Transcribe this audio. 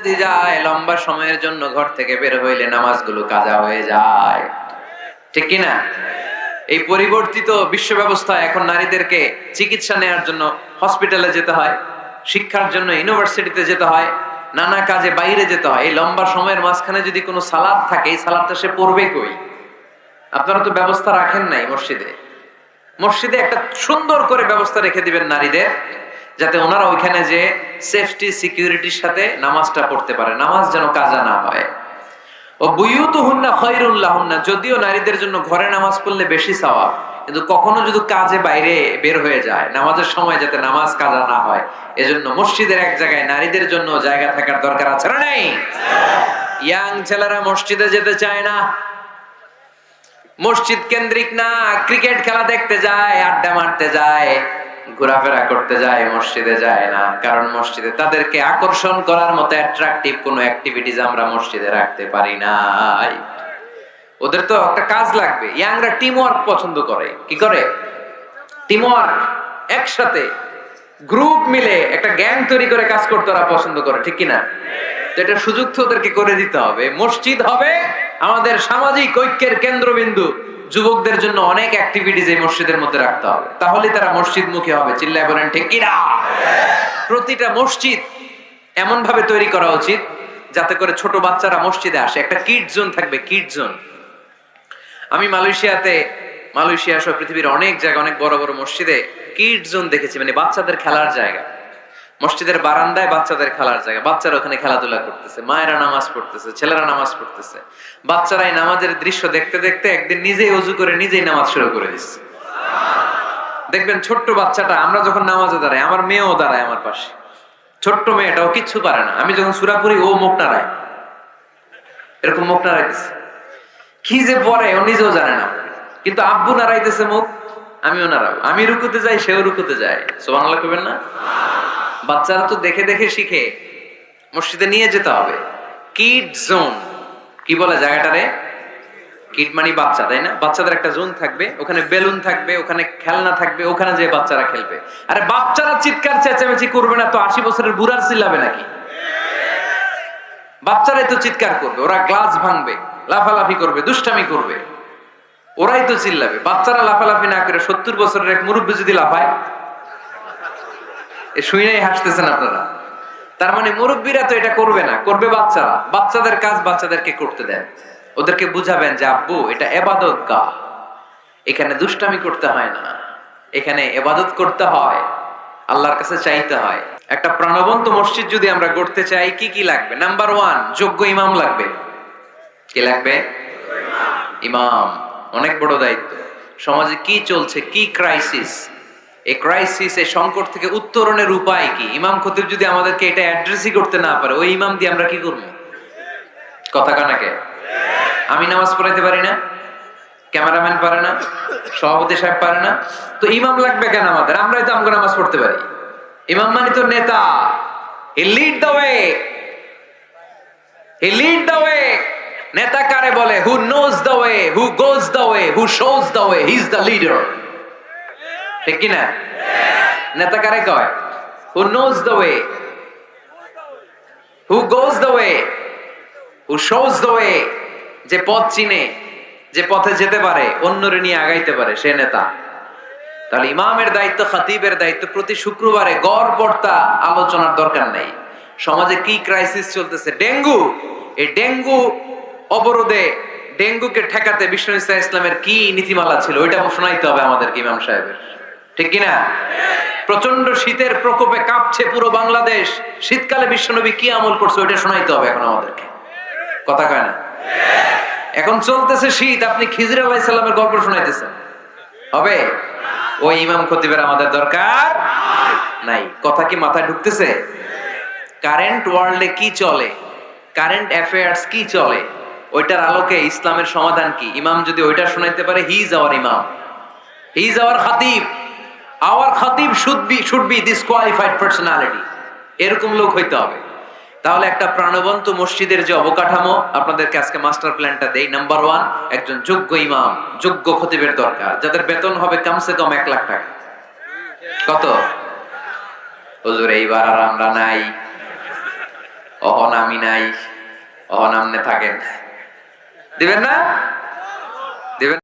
যদি যায় লম্বা সময়ের জন্য ঘর থেকে বের হইলে নামাজগুলো কাজা হয়ে যায়, ঠিক কিনা? এই পরিবর্তিত বিশ্ব ব্যবস্থায় এখন নারীদেরকে চিকিৎসা নেওয়ার জন্য হসপিটালে যেতে হয়, শিক্ষার জন্য ইউনিভার্সিটিতে যেতে হয়, নানা কাজে বাইরে যেতে হয়। এই লম্বা সময়ের মাঝখানে যদি কোনো সালাত থাকে, এই সালাতটা সে পড়বে কই? আপনারা তো ব্যবস্থা রাখেন নাই মসজিদে। মসজিদে একটা সুন্দর করে ব্যবস্থা রেখে দিবেন নারীদের, যাতে ওনারা ওইখানে যে সেফটি সিকিউরিটির সাথে নামাজটা পড়তে পারে, নামাজ যেন কাজা না হয়। ও বুয়ুতুহুন্না খায়রুল লাহুন্না, যদিও নারীদের জন্য ঘরে নামাজ পড়লে বেশি সওয়াব, কিন্তু কখনো যদি কাজে বাইরে বের হয়ে যায়, নামাজের সময় যাতে নামাজ কাজা না হয়, এজন্য মসজিদের এক জায়গায় নারীদের জন্য জায়গা থাকার দরকার আছে না নেই? ইয়াং ছেলেরা মসজিদে যেতে চায় না, মসজিদ কেন্দ্রিক না, ক্রিকেট খেলা দেখতে যায়, আড্ডা মারতে যায়, ঘোরাফেরা করতে যায়, মসজিদে যায় না। কারণ মসজিদে তাদেরকে আকর্ষণ করার মতো অ্যাট্রাকটিভ কোনো অ্যাক্টিভিটিজ আমরা মসজিদে রাখতে পারি নাই। ওদের তো একটা কাজ লাগবে। ইয়াংরা টিম ওয়ার্ক পছন্দ করে। কি করে? টিম ওয়ার্ক, একসাথে গ্রুপ মিলে একটা গ্যাং তৈরি করে কাজ করতে ওরা পছন্দ করে, ঠিক কিনা? তো এটা সুযোগ তো ওদেরকে করে দিতে হবে। মসজিদ হবে আমাদের সামাজিক ঐক্যের কেন্দ্রবিন্দু। যুবকদের জন্য অনেক অ্যাক্টিভিটিজ এই মসজিদের মধ্যে রাখতে হবে, তাহলে তারা মসজিদমুখী হবে। চিল্লায় বলেন ঠিক কিনা? প্রতিটা মসজিদ এমন ভাবে তৈরি করা উচিত যাতে করে ছোট বাচ্চারা মসজিদে আসে। একটা কিড জোন থাকবে, কিড জোন। আমি মালয়েশিয়া সহ পৃথিবীর অনেক জায়গায় অনেক বড় বড় মসজিদে কিড জোন দেখেছি, মানে বাচ্চাদের খেলার জায়গা। মসজিদের বারান্দায় বাচ্চাদের খেলার জায়গা, বাচ্চারা ওখানে খেলাধুলা করতেছে, মায়েরা নামাজ পড়তেছে, ছেলেরা নামাজ পড়তেছে। বাচ্চারা এই নামাজের দৃশ্য দেখতে দেখতে একদিন নিজেই ওযু করে নিজেই নামাজ শুরু করে দিচ্ছে। দেখবেন ছোট্ট বাচ্চাটা, আমরা যখন নামাজে দাঁড়াই, আমার মেয়েও দাঁড়ায় আমার পাশে, ছোট্ট মেয়েটাও কিচ্ছু পারে না, আমি যখন সূরা পড়ি ও মুখ নাড়ায়, এরকম মুখ নাড়াইতেছে। কি যে পড়ে ও নিজেও জানে না, কিন্তু আব্বু নাড়াইতেছে মুখ, আমিও নাড়াবো। আমি রুকুতে যাই, সেও রুকুতে যায়। সুবহানাল্লাহ কইবেন না? বাচ্চারা তো দেখে দেখে শিখে। মসজিদে নিয়ে যেতে হবে। কিড জোন, কি বলে জায়গাটারে? কিড মানে বাচ্চা, তাই না? বাচ্চাদের একটা জোন থাকবে, ওখানে বেলুন থাকবে, ওখানে খেলনা থাকবে, ওখানে যে বাচ্চারা খেলবে। আরে বাচ্চারা চিৎকার চেঁচামেচি করবে না তো 80 বছরের বুড়ার চিল্লাবে নাকি? বাচ্চারাই তো চিৎকার করবে, ওরা গ্লাস ভাঙবে, লাফালাফি করবে, দুষ্টামি করবে, ওরাই তো চিল্লাবে। বাচ্চারা লাফালাফি না করে 70 বছরের এক মুরব্বী যদি লাফায়, শুনেই হাসতেছেন আপনারা। তার মানে মুরব্বীরা তো এটা করবে না, করবে বাচ্চারা। বাচ্চাদের কাজ বাচ্চাদেরকে করতে দেন, ওদেরকে বুঝাবেন যে আব্বু এটা ইবাদত গাহ, এখানে দুষ্টামি করতে হয় না, এখানে ইবাদত করতে হয়, আল্লাহর কাছে চাইতে হয়। একটা প্রাণবন্ত মসজিদ যদি আমরা গড়তে চাই, কি কি লাগবে? নাম্বার 1, যোগ্য ইমাম লাগবে। কি লাগবে? ইমাম। অনেক বড় দায়িত্ব। সমাজে কি চলছে, কি ক্রাইসিস, এই ক্রাইসিস, এই সংকট থেকে উত্তরণের উপায় কি? ইমাম খতিব যদি আমাদেরকে এটা অ্যাড্রেসই করতে না পারে, ওই ইমাম দিয়ে আমরা কি করবো? কথা কানাকে। আমি নামাজ পড়াইতে পারি না, ক্যামেরাম্যান পারে না, সভাপতি সাহেব পারে না, তো ইমাম লাগবে কেন আমাদের? আমরাই তো আমগো নামাজ পড়তে পারি। ইমাম মানে তো নেতা। He lead the way, he lead the way. নেতা কারে বলে? Who knows the way, who goes the way, who shows the way, he is the leader. ঠিক কি না? নেতা কারে কয়? Who knows the way, who goes the way, who shows the way. যে পথ চিনে, যে পথে যেতে পারে, অন্যরে নিয়ে আগাইতে পারে, সে নেতা। তাহলে ইমামের দায়িত্ব, খতিবের দায়িত্ব প্রতি শুক্রবারে গড় পড়তা আলোচনার দরকার নাই। সমাজে কি ক্রাইসিস চলতেছে? ডেঙ্গু। এই ডেঙ্গু অবরোধে, ডেঙ্গুকে ঠেকাতে বিষ্ণু ইসলামের কি নীতিমালা ছিল, ওইটা শোনাইতে হবে আমাদেরকে ইমাম সাহেবের। ঠিক কিনা? প্রচন্ড শীতের প্রকোপে কাঁপছে পুরো বাংলাদেশ, শীতকালে বিশ্বনবী কি আমল করছে ওইটা শোনাইতে হবে এখন আমাদেরকে। কথা কয় না? এখন চলতেছে শীত, আপনি খিজির আলাইহিস সালামের গল্প শোনাইতেছেন, হবে? ওই ইমাম খতিবের আমাদের দরকার নাই। কথা কি মাথায় ঢুকতেছে? কারেন্ট ওয়ার্ল্ডে কি চলে, কারেন্ট অ্যাফেয়ার্স কি চলে, ওইটার আলোকে ইসলামের সমাধান কি, ইমাম যদি ওইটা শোনাইতে পারে, হি ইজ আওয়ার ইমাম, হি ইজ আওয়ার খাতিব। আওয়ার খাতিব শুড বি ডিসকোয়ালিফাইড পার্সোনালিটি। এরকম লোক হইতে হবে। তাহলে একটা প্রাণবন্ত মসজিদের যে অবকাঠামো, আপনাদেরকে আজকে মাস্টার প্ল্যানটা দেই। নাম্বার 1, একজন যোগ্য ইমাম, যোগ্য খতিবের দরকার, যাদের বেতন হবে কমসে কম 1 লাখ টাকা। কত? হুজুর এইবার আর আমরা নাই, অহন আমি নাই, অহন আমনে থাকেন, দিবেন না? দিবেন?